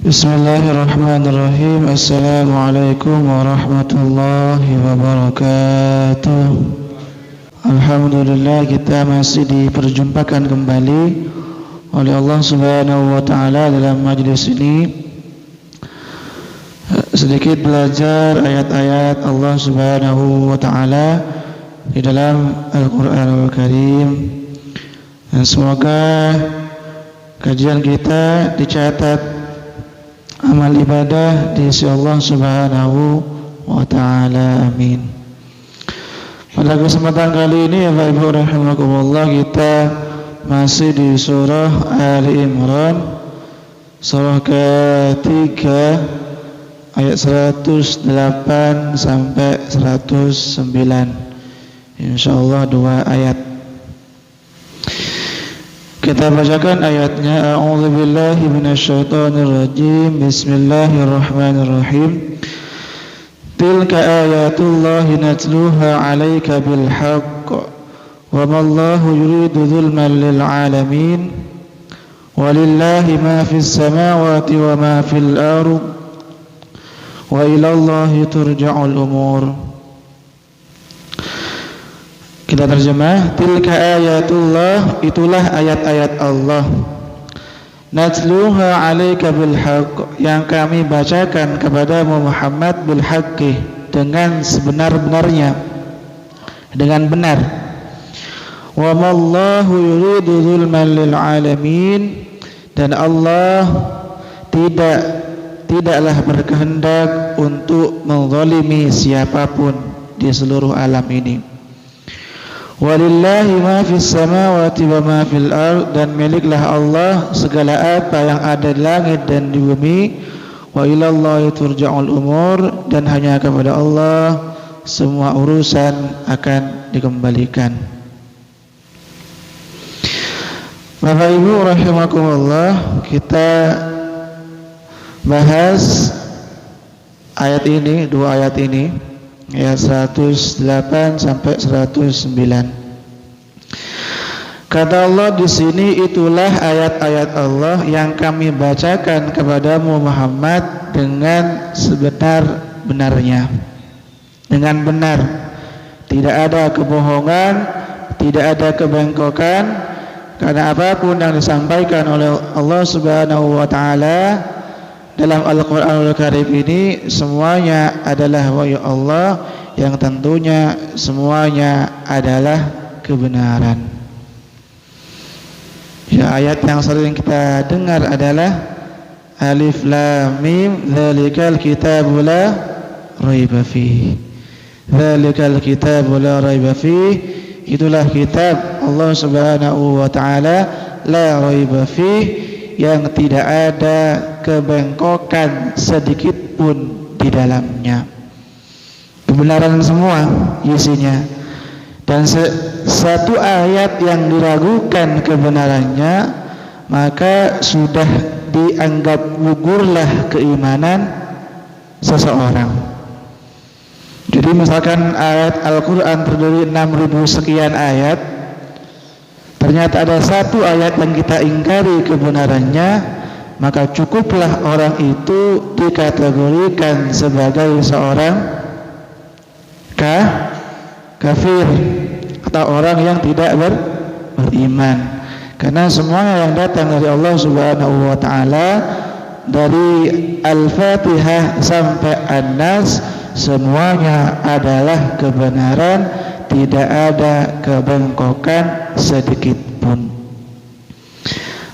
Bismillahirrahmanirrahim. Assalamualaikum warahmatullahi wabarakatuh. Alhamdulillah, kita masih diperjumpakan kembali oleh Allah Subhanahu wa taala dalam majlis ini, sedikit belajar ayat-ayat Allah Subhanahu wa taala di dalam Al-Qur'anul Karim. Dan semoga kajian kita dicatat amal ibadah di sisi Allah Subhanahu wa taala. Amin. Pada kesempatan kali ini ya Bapak Ibu rahimakumullah, kita masih di surah Ali Imran, surah ketiga, ayat 108 sampai 109. Insyaallah 2 ayat. Kita bacakan ayatnya. A'udzubillahi minasyaitonirrajim. Bismillahirrahmanirrahim. Tilka ayatullahi natluha 'alaika bil haqq wa ma Allahu yuridu dzulman lil 'alamin. Walillahi ma fis samawati wa ma fil ardh wa ila Allahi turja'ul umur. Kita terjemah, tilka ayatullah, itulah ayat-ayat Allah. Natluha 'alaika bil haqq, yang kami bacakan kepadamu Muhammad bil haqqi, dengan sebenar-benarnya, dengan benar. Wa mallahu yuridu dzulman lil 'alamin, dan Allah tidaklah berkehendak untuk menzalimi siapapun di seluruh alam ini. Walillahi ma fis samawati wa ma fil ard, dan miliklah Allah segala apa yang ada di langit dan di bumi. Wa ilallahi turja'ul umur, dan hanya kepada Allah semua urusan akan dikembalikan. Bapak Ibu rahimakumullah, kita bahas ayat ini, 2 ayat ini, ayat 108 sampai 109. Kata Allah di sini, itulah ayat-ayat Allah yang kami bacakan kepadamu Muhammad dengan sebenar-benarnya, dengan benar, tidak ada kebohongan, tidak ada kebengkokan, karena apapun yang disampaikan oleh Allah Subhanahu wa taala dalam Al-Qur'anul Karim ini semuanya adalah wahyu Allah, yang tentunya semuanya adalah kebenaran. Ya, ayat yang sering kita dengar adalah Alif Lam Mim, dzalikal kitabu la raiba fihi. Dzalikal kitabu la raiba fihi, itulah kitab Allah Subhanahu wa taala, la raiba fihi, yang tidak ada kebengkokan sedikit pun di dalamnya. Kebenaran semua isinya. Dan satu ayat yang diragukan kebenarannya, maka sudah dianggap gugurlah keimanan seseorang. Jadi misalkan ayat Al-Quran terdiri 6.000 sekian ayat, ternyata ada satu ayat yang kita ingkari kebenarannya, maka cukuplah orang itu dikategorikan sebagai seorang kafir atau orang yang tidak beriman. Karena semuanya yang datang dari Allah Subhanahu wa taala, dari Al-Fatihah sampai An-Nas, semuanya adalah kebenaran, tidak ada kebengkokan sedikit pun.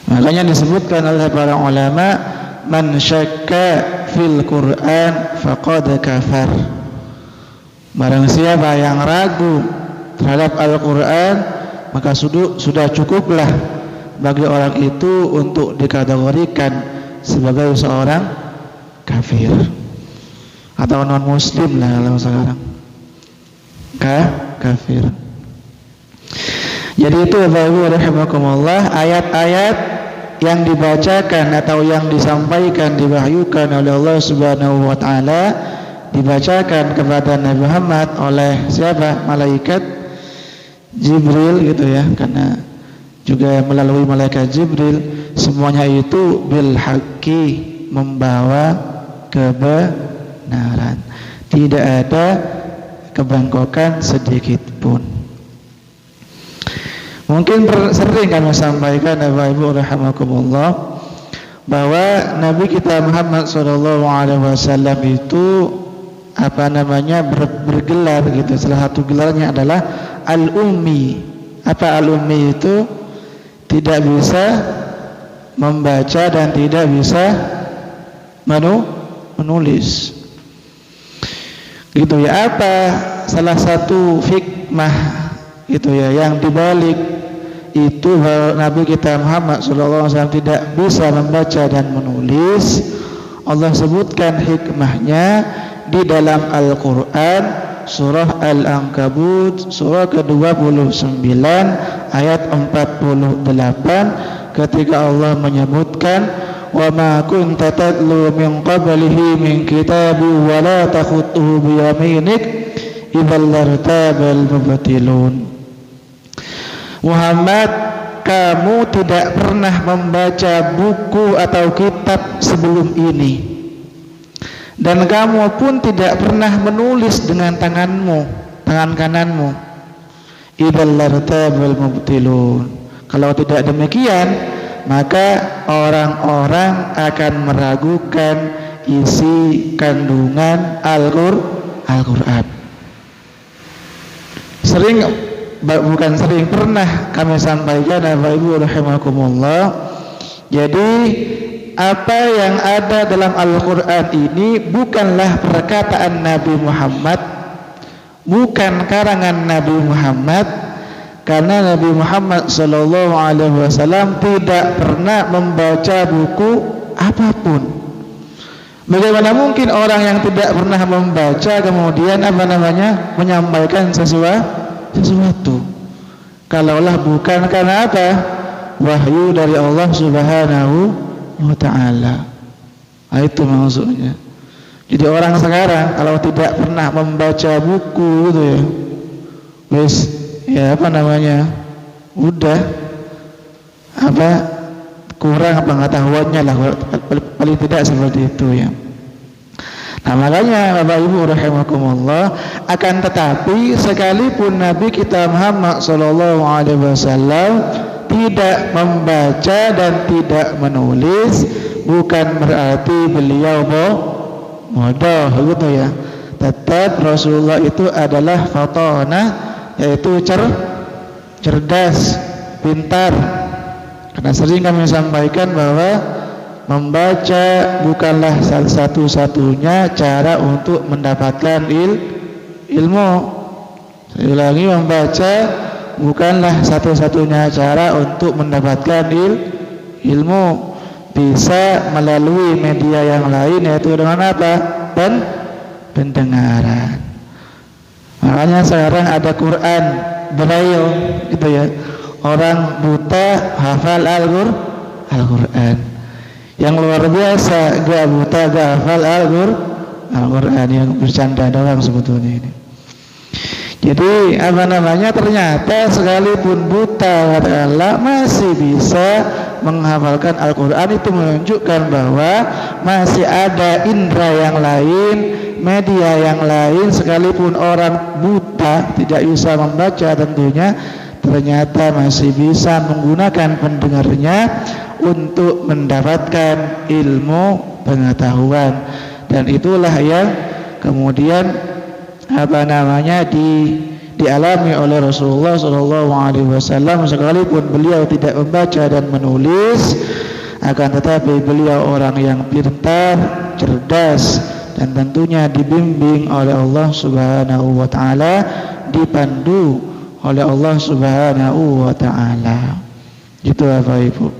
Makanya disebutkan oleh para ulama, man syakka fil Qur'an faqad kafar. Barang siapa yang ragu terhadap Al-Qur'an, maka sudah cukuplah bagi orang itu untuk dikategorikan sebagai seorang kafir atau non muslim lah kalau sekarang. Kafir. Jadi itu Bapak Ibu rahimakumullah, ayat-ayat yang dibacakan atau yang disampaikan, diwahyukan oleh Allah Subhanahu wa taala, dibacakan kepada Nabi Muhammad oleh siapa? Malaikat Jibril gitu ya, karena juga melalui malaikat Jibril, semuanya itu bil haqqi, membawa kebenaran. Tidak ada kebangkokan sedikit pun. Mungkin sering kami sampaikan Bapak Ibu rahimakumullah bahwa Nabi kita Muhammad SAW itu bergelar gitu. Salah satu gelarnya adalah Al-Ummi. Apa Al-Ummi itu? Tidak bisa membaca dan tidak bisa menulis. Gitu ya. Apa salah satu hikmah gitu ya yang dibalik itu bahwa Nabi kita Muhammad SAW tidak bisa membaca dan menulis? Allah sebutkan hikmahnya di dalam Al-Quran surah Al-Ankabut surah ke-29 ayat 48 ketika Allah menyebutkan wa ma kunta tatlu min qablihi min kitabi wa la takhutuhu biyaminik idzal lartabal mubtilun. Muhammad, kamu tidak pernah membaca buku atau kitab sebelum ini, dan kamu pun tidak pernah menulis dengan tangan kananmu. Idzal lartabal mubtilun. Kalau tidak demikian, maka orang-orang akan meragukan isi kandungan Al-Qur'an. Pernah kami sampaikan Bapak Ibu rahimakumullah. Jadi apa yang ada dalam Al-Quran ini bukanlah perkataan Nabi Muhammad, bukan karangan Nabi Muhammad, karena Nabi Muhammad SAW tidak pernah membaca buku apapun. Bagaimana mungkin orang yang tidak pernah membaca kemudian menyampaikan sesuatu? Kalaulah bukan karena apa? Wahyu dari Allah Subhanahu wa ta'ala. Itu maksudnya. Jadi orang sekarang kalau tidak pernah membaca buku gitu ya, udah kurang pengetahuannya lah, paling tidak seperti itu ya. Nah makanya Bapak Ibu rahimakumullah, akan tetapi sekalipun Nabi kita Muhammad SAW tidak membaca dan tidak menulis, bukan berarti beliau bodoh gitu ya. Tetap Rasulullah itu adalah fatanah, yaitu cerdas, pintar. Karena sering kami sampaikan bahwa membaca bukanlah satu-satunya cara untuk mendapatkan ilmu. Saya ulangi, membaca bukanlah satu-satunya cara untuk mendapatkan ilmu. Bisa melalui media yang lain, yaitu dengan apa? Pendengaran. Makanya sekarang ada Quran Braille gitu ya. Orang buta hafal Al-Quran. Yang luar biasa, gak buta gak hafal Al-Quran, yang bercanda doang sebetulnya ini. Jadi ternyata sekalipun buta katakanlah masih bisa menghafalkan Al-Quran. Itu menunjukkan bahwa masih ada indera yang lain, media yang lain. Sekalipun orang buta tidak bisa membaca tentunya, ternyata masih bisa menggunakan pendengarnya untuk mendapatkan ilmu pengetahuan. Dan itulah yang kemudian dialami oleh Rasulullah SAW. Sekalipun beliau tidak membaca dan menulis, akan tetapi beliau orang yang pintar, cerdas, dan tentunya dibimbing oleh Allah Subhanahu wa ta'ala, dipandu oleh Allah Subhanahu wa ta'ala. Gitu Bapak Ibu.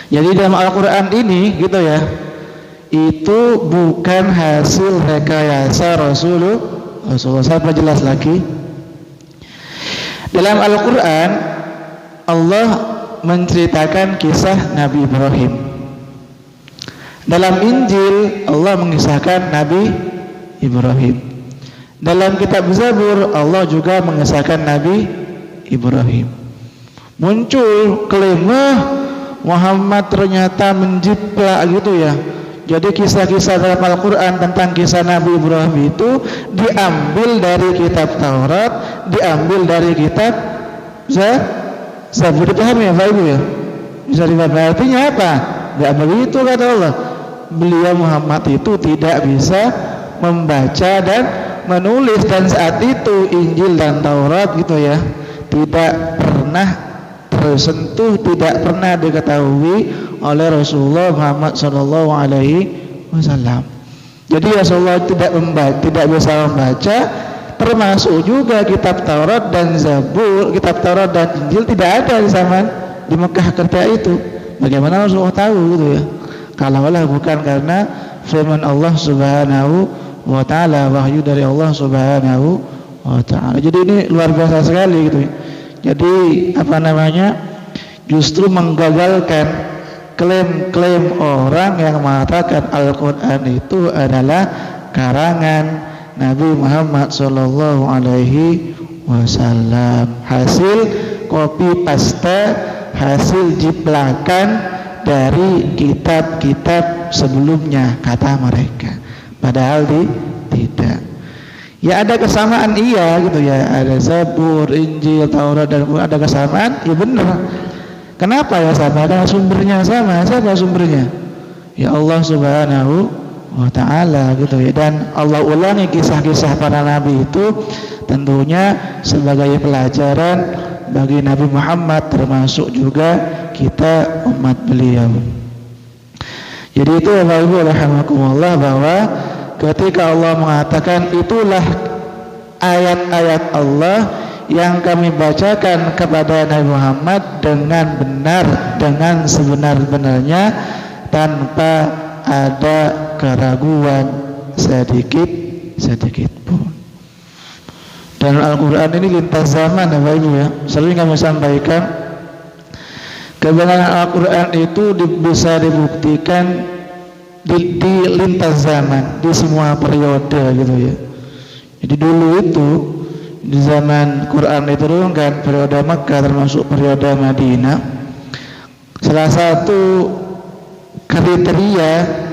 Jadi dalam Al-Quran ini gitu ya, itu bukan hasil rekayasa Rasulullah. Saya perjelas lagi. Dalam Al-Quran Allah menceritakan kisah Nabi Ibrahim. Dalam Injil Allah mengisahkan Nabi Ibrahim. Dalam kitab Zabur Allah juga mengisahkan Nabi Ibrahim. Muncul kelimah Muhammad ternyata menjiplak gitu ya. Jadi kisah-kisah dalam Al-Quran tentang kisah Nabi Ibrahim itu diambil dari kitab Taurat, diambil dari kitab Zabur. Paham ya Pak Ibu ya? Bisa dipahami. Artinya apa? Tidak begitu kata Allah. Beliau Muhammad itu tidak bisa membaca dan menulis, dan saat itu Injil dan Taurat gitu ya tidak pernah tersentuh, tidak pernah diketahui oleh Rasulullah Muhammad SAW. Jadi Rasulullah tidak bisa membaca, termasuk juga kitab Taurat dan Zabur, kitab Taurat dan Injil tidak ada di zaman di Mekah ketika itu. Bagaimana Rasulullah tahu gitu ya? Kalaulah bukan karena firman Allah Subhanahu wa ta'ala, wahyu dari Allah Subhanahu wa ta'ala. Jadi ini luar biasa sekali gitu ya. Jadi justru menggagalkan klaim-klaim orang yang mengatakan Al-Quran itu adalah karangan Nabi Muhammad sallallahu alaihi wasallam, hasil copy paste, hasil jiplakan dari kitab-kitab sebelumnya kata mereka. Padahal tidak. Ya ada kesamaan iya gitu ya, ada Zabur, Injil, Taurat dan Quran, ada kesamaan, ya benar. Kenapa ya sama? Karena sumbernya sama. Siapa sumbernya? Ya Allah Subhanahu wa ta'ala gitu ya. Dan Allah ulangi kisah-kisah para nabi itu tentunya sebagai pelajaran bagi Nabi Muhammad, termasuk juga kita umat beliau. Jadi itu Bapak Ibu rahimakumullah, bahwa ketika Allah mengatakan itulah ayat-ayat Allah yang kami bacakan kepada Nabi Muhammad dengan benar, dengan sebenar-benarnya, tanpa ada keraguan sedikit pun. Dan Al-Quran ini lintas zaman ya Bapak Ibu ya. Sering kami sampaikan, kebenaran Al-Quran itu bisa dibuktikan di lintas zaman, di semua periode gitu ya. Jadi dulu itu di zaman Quran diturunkan, periode Makkah termasuk periode Madinah, salah satu kriteria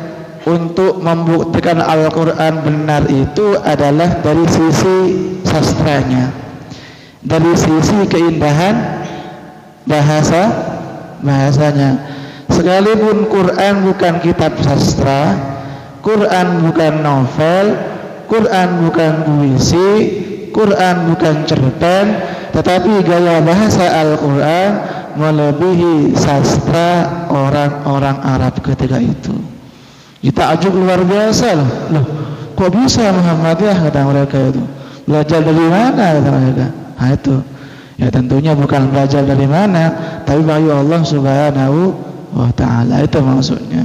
untuk membuktikan Al-Quran benar itu adalah dari sisi sastranya, dari sisi keindahan bahasanya. Sekalipun Quran bukan kitab sastra, Quran bukan novel, Quran bukan puisi, Quran bukan cerpen, tetapi gaya bahasa Al-Quran melebihi sastra orang-orang Arab ketika itu. Kita ajuk luar biasa loh, kok bisa Muhammad ya, kata mereka itu. Belajar dari mana kata mereka? Nah itu, ya tentunya bukan belajar dari mana, tapi wahyu Allah Subhanahu wa ta'ala, itu maksudnya.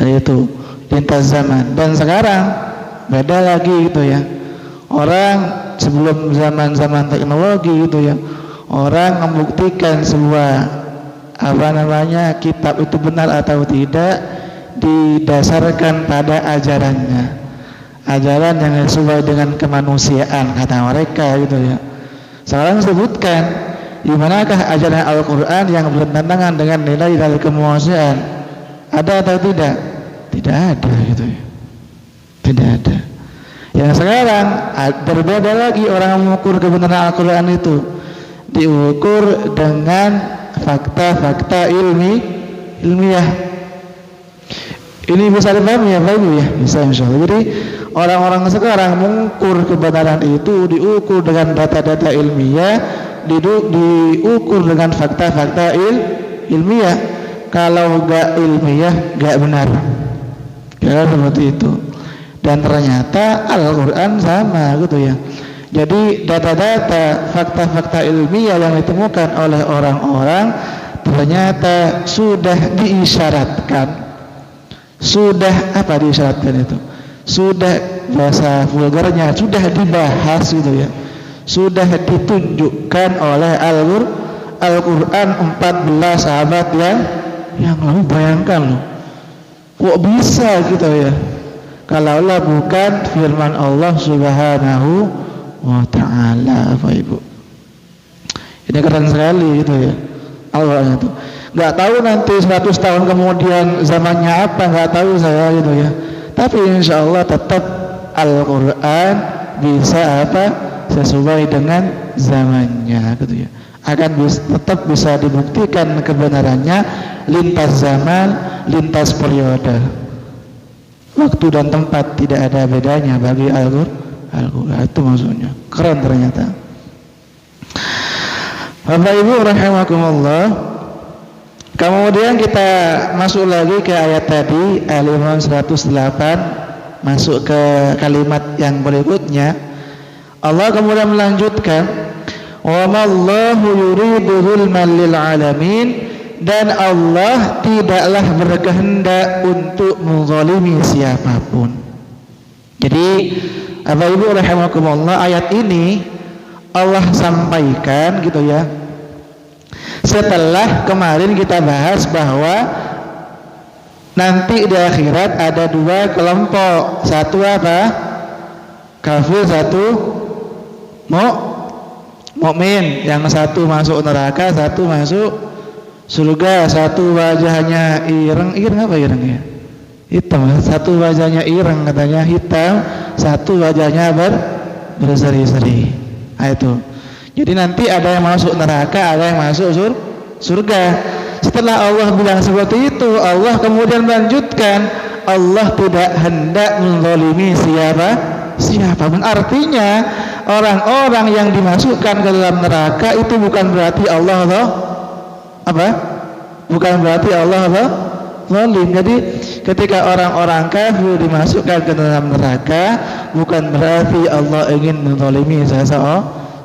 Jadi itu lintas zaman. Dan sekarang beda lagi gitu ya. Orang sebelum zaman teknologi gitu ya, orang membuktikan sebuah kitab itu benar atau tidak didasarkan pada ajarannya, ajaran yang sesuai dengan kemanusiaan kata mereka gitu ya. Sekarang sebutkan di manakah ajaran Al-Quran yang bertentangan dengan nilai dari kemanusiaan? Ada atau tidak? Tidak ada gitu ya. Tidak ada. Yang sekarang berbeda lagi orang mengukur kebenaran Al-Quran itu, diukur dengan fakta-fakta ilmiah. Ini bisa dipahami ya Pak Ibu ya? Bisa insyaallah. Jadi orang-orang sekarang mengukur kebenaran itu diukur dengan data-data ilmiah, diukur dengan fakta-fakta ilmiah. Kalau enggak ilmiah enggak benar. Ya seperti itu. Dan ternyata Al-Quran sama gitu ya. Jadi data-data, fakta-fakta ilmiah yang ditemukan oleh orang-orang ternyata sudah diisyaratkan. Sudah diisyaratkan itu? Sudah bahasa vulgarnya, sudah dibahas gitu ya. Sudah ditunjukkan oleh Al-Quran 14 abad yang lalu. Bayangkan loh, kok bisa gitu ya, kalaulah bukan firman Allah Subhanahu wa ta'ala. Bapak Ibu, ini keren sekali gitu ya Al-Quran itu. Nggak tahu nanti 100 tahun kemudian zamannya apa, nggak tahu saya gitu ya. Tapi insya Allah tetap Al-Quran bisa apa sesuai dengan zamannya gitu ya. Tetap bisa dibuktikan kebenarannya lintas zaman, lintas periode, waktu dan tempat tidak ada bedanya bagi Al-Quran. Itu maksudnya. Keren ternyata. Bapak Ibu rahimakumullah. Kemudian kita masuk lagi ke ayat tadi, Al-Imran 108, masuk ke kalimat yang berikutnya. Allah kemudian melanjutkan, wa mallahu yuridu zulman lil alamin, dan Allah tidaklah berkehendak untuk menzalimi siapapun. Jadi Bapak Ibu rahimakumullah, ayat ini Allah sampaikan gitu ya, setelah kemarin kita bahas bahwa nanti di akhirat ada dua kelompok, satu apa? Kafir, satu mukmin. Yang satu masuk neraka, satu masuk surga. Satu wajahnya ireng apa irengnya? Hitam. Satu wajahnya ireng katanya hitam, satu wajahnya berseri-seri. Nah, itu. Jadi nanti ada yang masuk neraka, ada yang masuk surga. Setelah Allah bilang seperti itu, Allah kemudian melanjutkan, Allah tidak hendak menzalimi siapapun. Artinya orang-orang yang dimasukkan ke dalam neraka itu bukan berarti Allah bukan berarti Allah zalim. Jadi ketika orang-orang kafir dimasukkan ke dalam neraka, bukan berarti Allah ingin menzalimi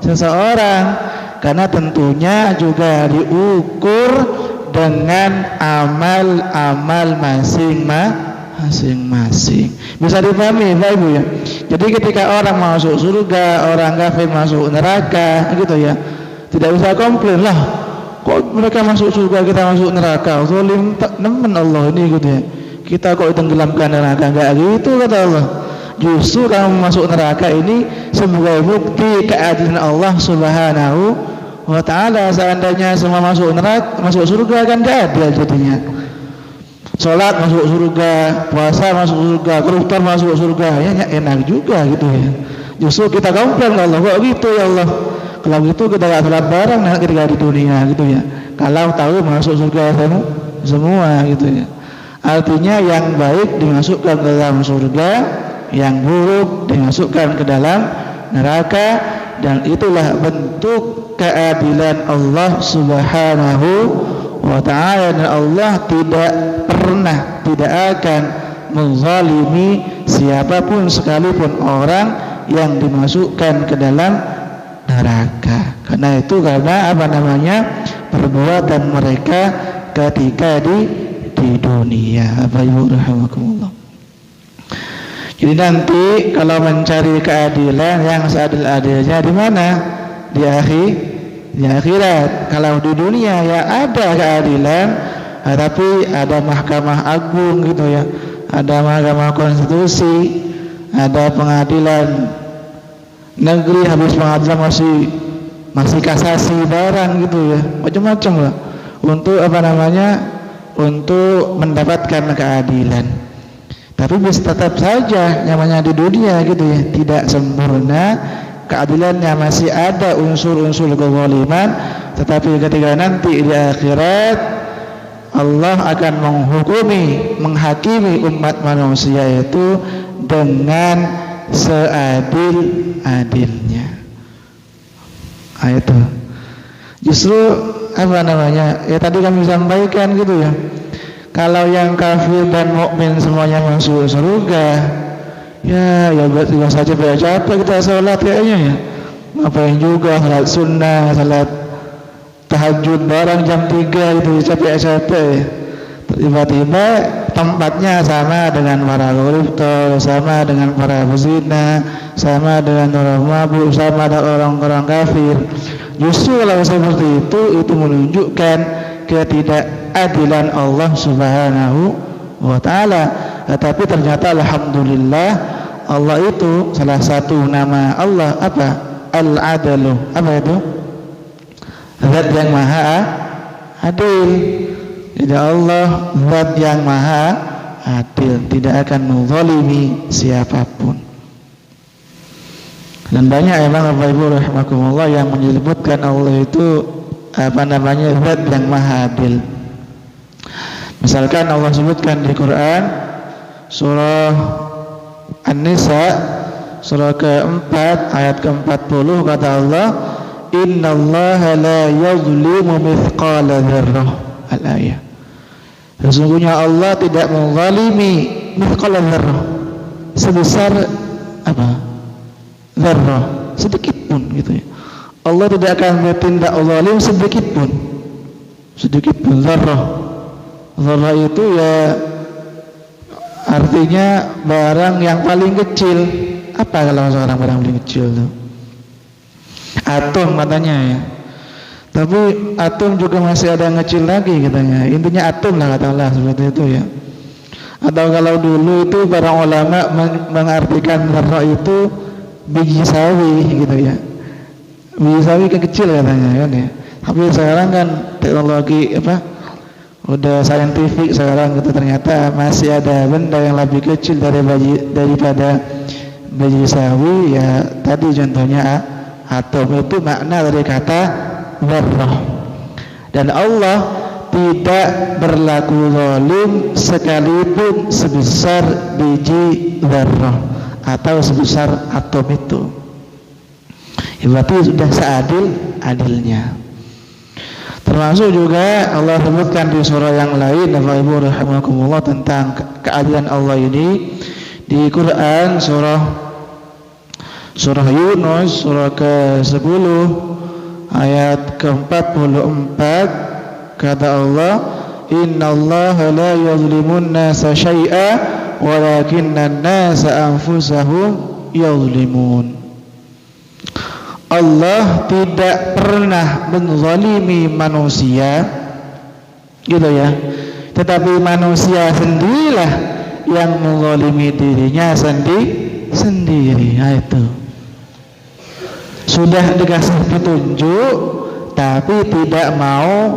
seseorang, karena tentunya juga diukur dengan amal-amal masing-masing. Bisa dipahami Bapak Ibu ya. Jadi ketika orang masuk surga, orang kafir masuk neraka gitu ya, tidak bisa komplain lah, kok mereka masuk surga kita masuk neraka, zalim nemen Allah ini gitu ya, kita kok tenggelamkan neraka. Enggak gitu kata Allah. Justru kamu masuk neraka ini sebagai bukti keadilan Allah Subhanahu wa ta'ala. Seandainya semua masuk neraka, masuk surga kan gak adil jadinya. Sholat masuk surga, puasa masuk surga, koruptor masuk surga, ya enak juga gitu ya. Justru kita komplain ke Allah, kok gitu ya Allah, kalau gitu kita gak sholat bareng ketika di dunia gitu ya, kalau tahu masuk surga semua gitu ya. Artinya yang baik dimasukkan ke dalam surga, yang buruk dimasukkan ke dalam neraka, dan itulah bentuk keadilan Allah Subhanahu wa ta'ala. Dan Allah tidak akan menzalimi siapapun sekalipun orang yang dimasukkan ke dalam neraka. Karena perbuatan mereka ketika di dunia. Bapak rahimakumullah. Jadi nanti kalau mencari keadilan yang seadil-adilnya di mana? Di akhirat. Kalau di dunia ya ada keadilan, tapi ada Mahkamah Agung gitu ya, ada Mahkamah Konstitusi, ada pengadilan negeri, habis pengadilan masih kasasi barang gitu ya, macam-macam lah untuk untuk mendapatkan keadilan. Tapi tetap saja namanya di dunia gitu ya, tidak sempurna keadilannya, masih ada unsur-unsur kezaliman. Tetapi ketika nanti di akhirat Allah akan menghakimi umat manusia itu dengan seadil-adilnya. Nah, itu justru ya tadi kami sampaikan gitu ya, kalau yang kafir dan mukmin semuanya masuk surga, ya berarti saja capek kita sholat kayaknya ya. Ngapain juga sholat sunnah, sholat tahajud barang jam 3 itu capek-capek ya. Tiba-tiba tempatnya sama dengan para koruptor, sama dengan para pezina, sama dengan orang mabuk, sama dengan orang-orang kafir. Justru kalau seperti itu menunjukkan ketidakadilan Allah Subhanahu wa ta'ala. Tetapi ternyata alhamdulillah, Allah itu salah satu nama Allah Al-Adalu. Apa itu? Zat yang maha adil. Jadi Allah zat yang maha adil, tidak akan menzalimi siapapun. Dan banyak emang Bapak Ibu rahimakumullah yang menyebutkan Allah itu zat yang maha adil. Misalkan Allah sebutkan di Quran surah An-Nisa surah keempat ayat ke-40, kata Allah, innallaha la yuzlimu mithqala dzarrah, al-ayah. Sesungguhnya Allah tidak menzalimi mithqala dzarrah, sebesar apa? Dzarrah, sedikit pun gitu ya. Allah tidak akan bertindak zalim sedikit pun. Sedikit pun dzarrah. Dzarrah itu ya artinya barang yang paling kecil. Apa kalau seorang barang paling kecil tuh? Atom katanya ya. Tapi atom juga masih ada yang kecil lagi katanya. Intinya atom lah kata Allah, seperti itu ya. Atau kalau dulu itu para ulama mengartikan dzarrah itu biji sawi gitu ya. Biji sawi kan kecil katanya kan ya. Tapi sekarang kan teknologi udah saintifik sekarang gitu, ternyata masih ada benda yang lebih kecil daripada biji sawi ya. Tadi contohnya atom itu makna dari kata dzarrah. Dan Allah tidak berlaku zalim sekalipun sebesar biji dzarrah atau sebesar atom itu. Ya, berarti sudah seadil-adilnya. Termasuk juga Allah sebutkan di surah yang lain, Bapak Ibu rahimakumullah, tentang keadilan Allah ini di Quran surah Yunus surah ke-10 ayat ke-44, kata Allah, innallaha la yuzlimun nasa syai'a walakinnan nasa anfusahum yuzlimun. Allah tidak pernah menzalimi manusia gitu ya, tetapi manusia sendirilah yang menzalimi dirinya sendiri. Nah, itu sudah dikasih petunjuk tapi tidak mau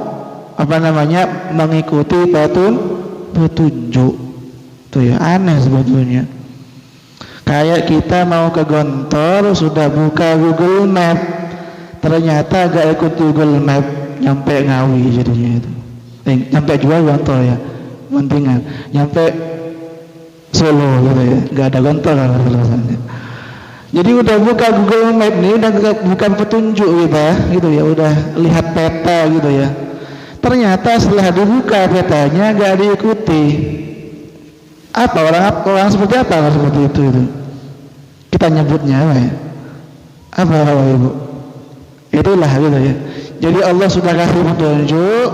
mengikuti petunjuk. Itu ya aneh sebetulnya. Kayak kita mau ke Gontor, sudah buka Google Map, ternyata gak ikut Google Map, nyampe Ngawi jadinya itu. Nyampe juga Gontor ya, pentingan. Nyampe Solo gitu ya, gak ada Gontor kan alasannya. Jadi udah buka Google Map nih, udah bukan petunjuk gitu ya, udah lihat peta gitu ya. Ternyata setelah dibuka petanya gak diikuti. Orang seperti apa seperti itu kita nyebutnya apa ya? Apa Ibu? Itulah gitu ya. Jadi Allah sudah kasih petunjuk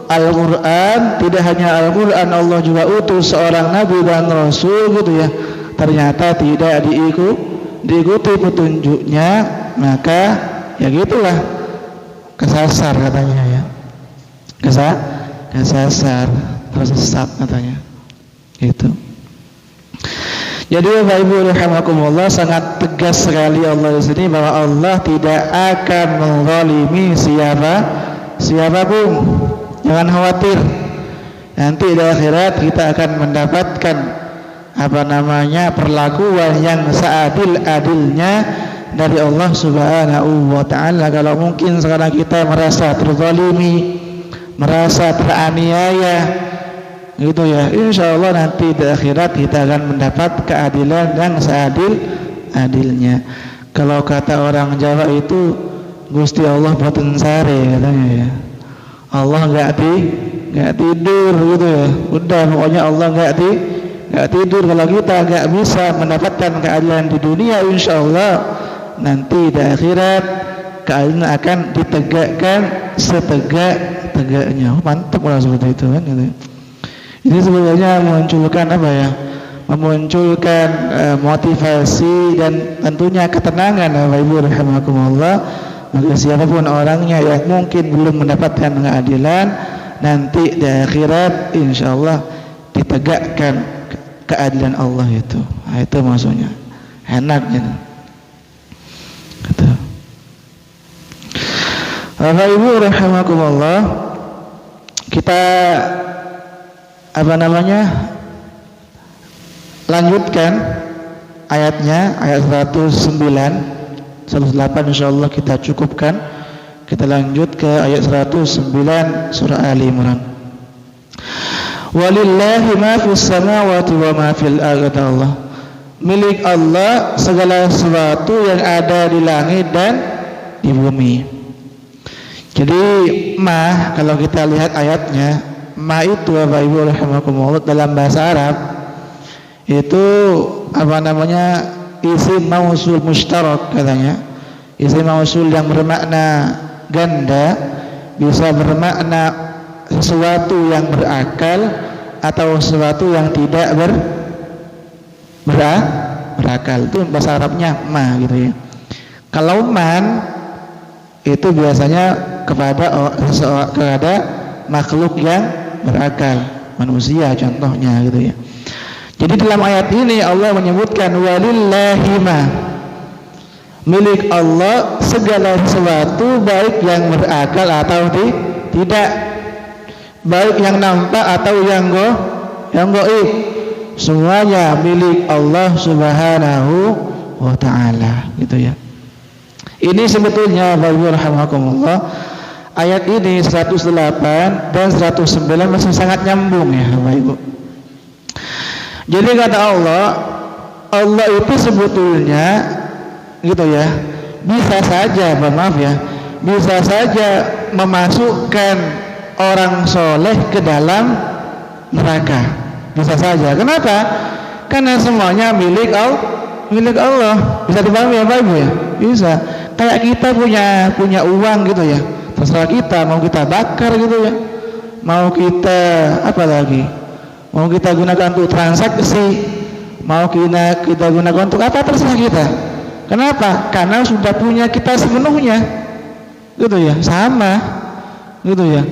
Al-Quran, tidak hanya Al-Quran, Allah juga utus seorang Nabi dan Rasul gitu ya. Ternyata tidak diikuti petunjuknya, maka ya gitulah, kesasar katanya ya. Kesasar, tersesat katanya. Itu. Jadi Bapak Ibu rahimakumullah, sangat tegas sekali Allah di sini bahwa Allah tidak akan menzalimi siapapun. Jangan khawatir. Nanti di akhirat kita akan mendapatkan perlakuan yang seadil-adilnya dari Allah Subhanahu wa taala. Kalau mungkin sekarang kita merasa terzalimi, merasa teraniaya gitu ya, insya Allah nanti di akhirat kita akan mendapat keadilan yang seadil-adilnya. Kalau kata orang Jawa itu Gusti Allah boten sare katanya ya. Allah nggak tidur gitu ya. Udah pokoknya Allah nggak tidur. Kalau kita nggak bisa mendapatkan keadilan di dunia, insya Allah nanti di akhirat keadilan akan ditegakkan setegak-tegaknya. Mantap lah seperti itu kan gitu. Ini sebenarnya memunculkan motivasi dan tentunya ketenangan Bapak Ibu rahimakumullah. Maka siapapun orangnya yang mungkin belum mendapatkan keadilan, nanti di akhirat insyaallah ditegakkan keadilan Allah itu. Nah, itu maksudnya. Enaknya. Gitu. Bapak Ibu rahimakumullah, Kita lanjutkan ayatnya, ayat 109, 108 insyaallah kita cukupkan. Kita lanjut ke ayat 109 surah Ali Imran. Walillahi ma fis samawati wa ma fil ardi. Allah, milik Allah segala sesuatu yang ada di langit dan di bumi. Jadi ma, kalau kita lihat ayatnya, ma itu Bapak Ibu rahimakumullah dalam bahasa Arab itu isim mausul mustarak katanya. Isim mausul yang bermakna ganda, bisa bermakna sesuatu yang berakal atau sesuatu yang tidak berakal. Itu bahasa Arabnya ma gitu ya. Kalau man itu biasanya kepada makhluk yang berakal, manusia contohnya gitu ya. Jadi dalam ayat ini Allah menyebutkan walillahi ma, milik Allah segala sesuatu, baik yang berakal atau tidak, baik yang nampak atau yang gaib, semuanya milik Allah Subhanahu wa ta'ala gitu ya. Ini sebetulnya Bapak rahimakumullah, ayat ini 108 dan 109 masih sangat nyambung ya Bapak Ibu. Jadi kata Allah itu sebetulnya gitu ya, bisa saja, maaf ya, bisa saja memasukkan orang soleh ke dalam neraka, bisa saja. Kenapa? Karena semuanya milik Allah. Bisa dipahami ya Bapak Ibu ya? Bisa. Kayak kita punya uang gitu ya, terserah kita mau kita bakar gitu ya, mau kita apa lagi, mau kita gunakan untuk transaksi, mau kita gunakan untuk apa, terserah kita. Kenapa? Karena sudah punya kita sepenuhnya gitu ya, sama gitu ya.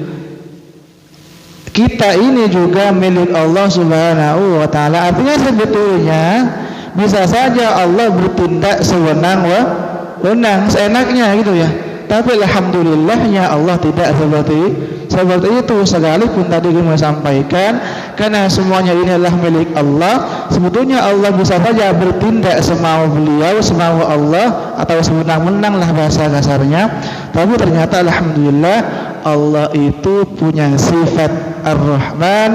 Kita ini juga milik Allah Subhanahu wa ta'ala. Artinya sebetulnya bisa saja Allah bertindak sewenang-wenang, seenaknya gitu ya. Tapi alhamdulillahnya Allah tidak seperti itu. Sekalipun tadi kami sampaikan, karena semuanya ini adalah milik Allah, sebetulnya Allah bisa saja bertindak semau beliau, semau Allah, atau sewenang-wenang lah bahasa kasarnya. Tapi ternyata alhamdulillah Allah itu punya sifat Ar-Rahman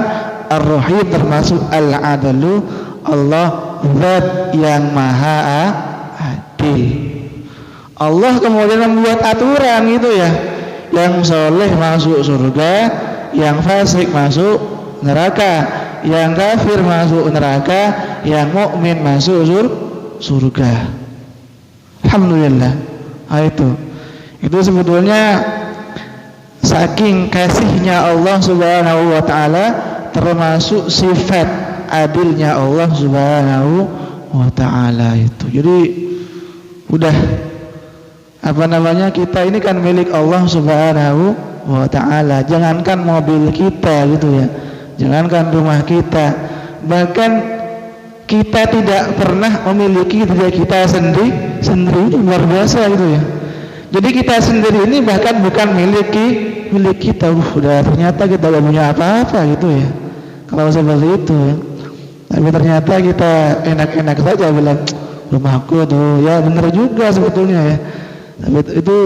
Ar-Rahim, termasuk Al-Adalu. Allah zat yang maha adil. Allah kemudian membuat aturan gitu ya, yang soleh masuk surga, yang fasik masuk neraka, yang kafir masuk neraka, yang mukmin masuk surga. Alhamdulillah. Itu sebetulnya saking kasihnya Allah Subhanahu wa ta'ala, termasuk sifat adilnya Allah Subhanahu wa ta'ala itu. Jadi udah kita ini kan milik Allah Subhanahu wa ta'ala. Jangankan mobil kita gitu ya, jangankan rumah kita, bahkan kita tidak pernah memiliki diri kita sendiri, itu luar biasa gitu ya. Jadi kita sendiri ini bahkan bukan milik kita. Udah ternyata kita gak punya apa-apa gitu ya, kalau seperti itu ya. Tapi ternyata kita enak-enak saja bilang rumahku tuh, ya benar juga sebetulnya ya, tapi itu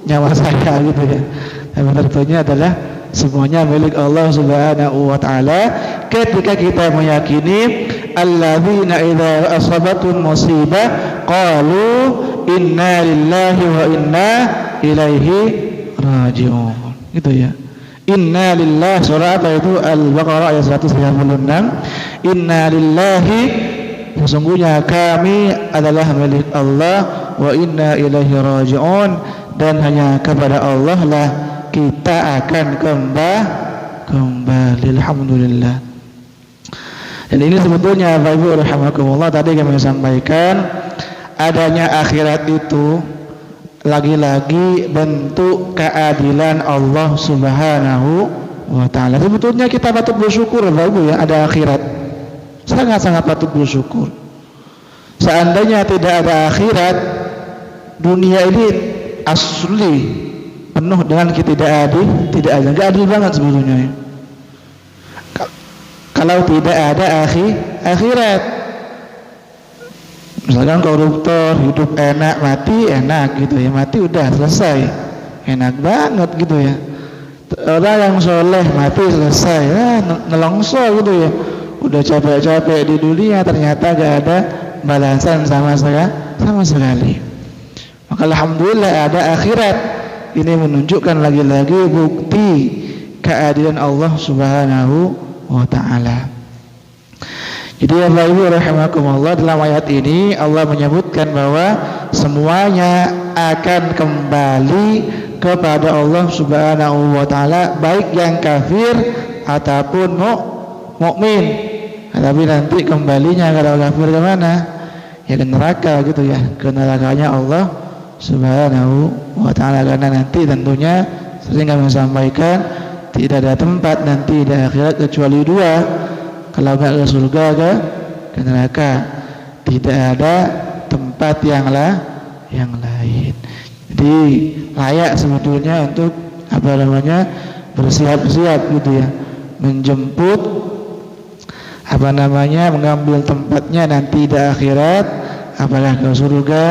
nyawa saya gitu ya. Tapi tentunya adalah semuanya milik Allah Subhanahu wa ta'ala. Ketika kita meyakini alladzina idza asabatum musibah qalu inna lillahi wa inna ilaihi raji'un gitu ya. Inna lillahi, surah apa itu? Al-Baqarah ayat 196. Inna lillahi, sesungguhnya kami adalah milik Allah, wa inna ilaihi raji'un, dan hanya kepada Allah lah kita akan kembali. Alhamdulillah. Dan ini sebetulnya Bapak Ibu rahimakumullah, tadi kami sampaikan adanya akhirat itu lagi-lagi bentuk keadilan Allah Subhanahu wa ta'ala. Sebetulnya kita patut bersyukur Bapak Ibu ya, ada akhirat. Sangat-sangat patut bersyukur. Seandainya tidak ada akhirat, dunia ini asli penuh dengan ketidakadilan, tidak adil banget sebetulnya ya. kalau tidak ada akhirat. Misalkan koruptor hidup enak, mati enak gitu ya, mati udah selesai, enak banget gitu ya. Orang yang soleh mati selesai, nelongso gitu ya, udah capek-capek di dunia ternyata gak ada balasan sama sekali. Maka alhamdulillah ada akhirat. Ini menunjukkan lagi-lagi bukti keadilan Allah Subhanahu wa ta'ala. Jadi Bapak Ibu rahimakumullah, dalam ayat ini Allah menyebutkan bahwa semuanya akan kembali kepada Allah Subhanahu wa ta'ala, baik yang kafir ataupun mukmin. Tapi nanti kembalinya kalau kafir ke mana? Ya ke neraka gitu ya, ke nerakanya Allah Subhanahu wa ta'ala. Karena nanti tentunya sering kami sampaikan, tidak ada tempat nanti di akhirat kecuali dua. Kalau enggak ke surga, ke neraka. Tidak ada tempat yang lain. Jadi layak sebetulnya untuk bersiap-siap gitu ya, menjemput mengambil tempatnya nanti di akhirat, apakah ke surga,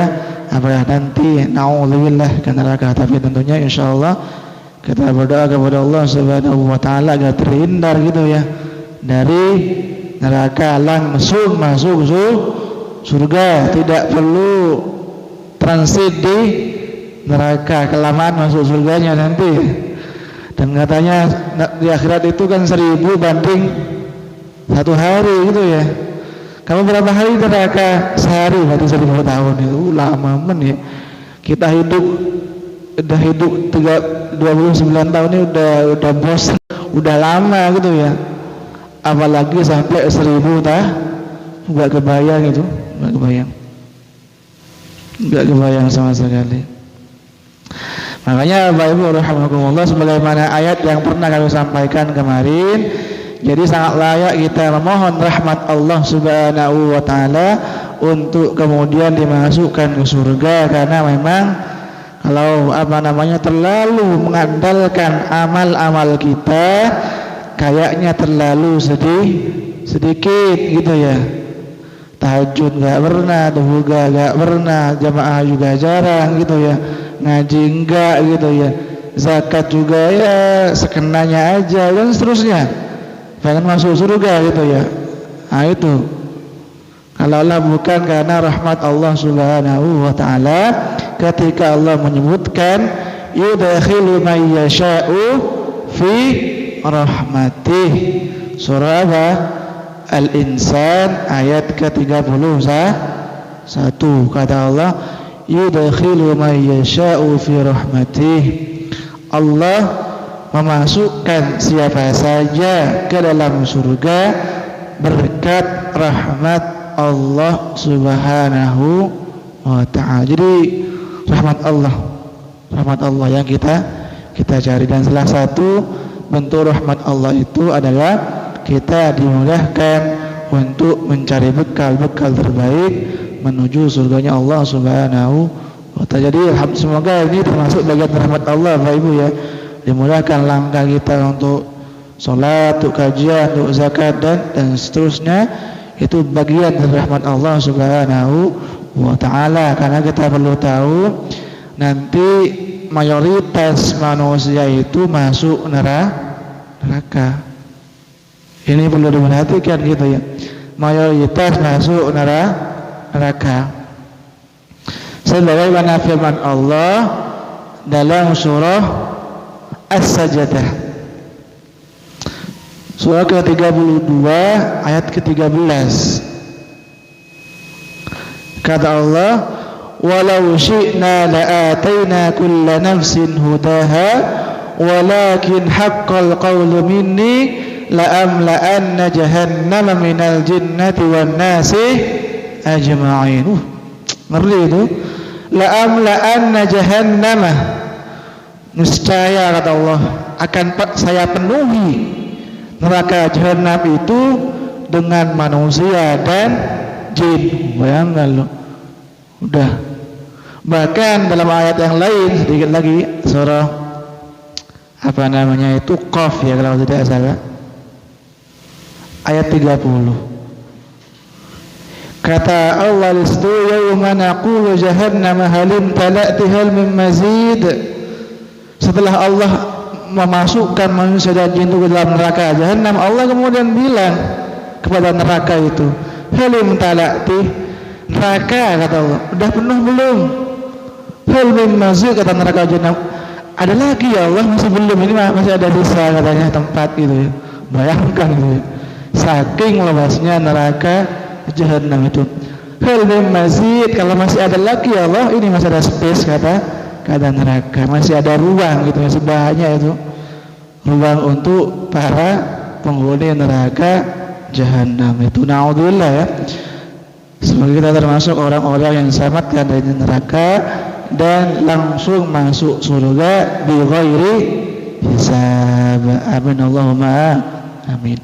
apakah nanti naudzubillah ke neraka. Tapi tentunya insyaallah kita berdoa kepada Allah Subhanahu wa ta'ala agar terhindar gitu ya dari neraka, langsung masuk surga, tidak perlu transit di neraka, kelamaan masuk surganya nanti. Dan katanya di akhirat itu kan 1000 banding 1 hari gitu ya. Kamu berapa hari di neraka? Sehari, berarti 1000 tahun itu lama ya. Kita udah hidup 29 tahun ini udah bosan, udah lama gitu ya. Apalagi sampai 1000 tahun, enggak kebayang itu, enggak kebayang sama sekali. Makanya Bapak Ibu rahimakumullah, sebagaimana ayat yang pernah kami sampaikan kemarin, jadi sangat layak kita memohon rahmat Allah Subhanahu wa ta'ala untuk kemudian dimasukkan ke surga. Karena memang kalau terlalu mengandalkan amal-amal kita, kayaknya terlalu sedikit gitu ya. Tahajud gak pernah, duha gak pernah, jamaah juga jarang gitu ya, ngaji enggak gitu ya, zakat juga ya sekenanya aja, dan seterusnya. Pengen masuk surga gitu ya. Nah itu kalau Allah bukan karena rahmat Allah Subhanahu wa ta'ala, ketika Allah menyebutkan yudakhilu may yasha'u fi rahmatih, surah apa? Al-Insan ayat ke-31. Kata Allah yudakhilu may yasha'u fi rahmatih, Allah memasukkan siapa saja ke dalam surga berkat rahmat Allah Subhanahu wa ta'ala. Jadi rahmat Allah yang kita cari, dan salah satu bentuk rahmat Allah itu adalah kita dimudahkan untuk mencari bekal terbaik menuju surganya Allah Subhanahu wa ta'ala. Jadi semoga ini termasuk bagian rahmat Allah Bapak Ibu ya, dimudahkan langkah kita untuk sholat, untuk kajian, untuk zakat dan seterusnya. Itu bagian dari rahmat Allah Subhanahu wa ta'ala. Karena kita perlu tahu nanti mayoritas manusia itu masuk neraka. Ini perlu diperhatikan gitu ya, mayoritas masuk neraka. Sebagaimana firman Allah dalam surah As-Sajdah, surah ke-32 ayat ke-13. Kata Allah, walau syi'na la'atayna kulla nafsin hudaha walakin haqqal qawlu minni la'amla'anna jahannama minal jinnati wan nasi ajma'in. Ngeri itu. La'amla'anna jahannama, niscaya kata Allah akan saya penuhi neraka jahanam itu dengan manusia dan jin. Bayangkan loh. Udah. Bahkan dalam ayat yang lain sedikit lagi, surah Qaf ya kalau tidak salah. ayat 30. Kata Allah di situ, yauma naqulu jahannam halim talati hal min mazid. Setelah Allah memasukkan manusia dan jin ke dalam neraka jahanam, Allah kemudian bilang kepada neraka itu, halim talati, neraka, kata Allah, udah penuh belum? Hal min mazid, kata neraka jahanam, ada lagi ya Allah, masih belum, ini masih ada sisa katanya tempat gitu ya. Bayangkan gitu ya. Saking luasnya neraka jahanam itu. Hal min mazid, kalau masih ada lagi ya Allah, ini masih ada space, kata neraka, masih ada ruang gitu, masih banyak itu ruang untuk para penghuni neraka jahanam itu. Naudzubillah ya. Semoga kita termasuk orang-orang yang selamatkan dari neraka dan langsung masuk surga bi ghairi hisab. Amin Allahumma amin.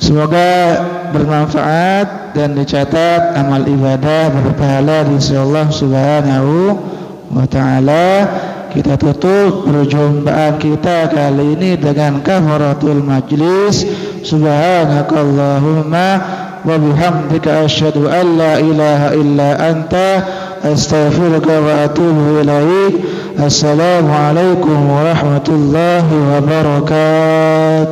Semoga bermanfaat dan dicatat amal ibadah berpahala di sisi Allah Subhanahu wa ta'ala. Kita tutup perjumpaan kita kali ini dengan kafaratul majlis. Subhanakallahumma wa bihamdika asyhadu an la ilaha illa anta astaghfiruka wa atubu ilaik. Assalamualaikum warahmatullahi wabarakatuh.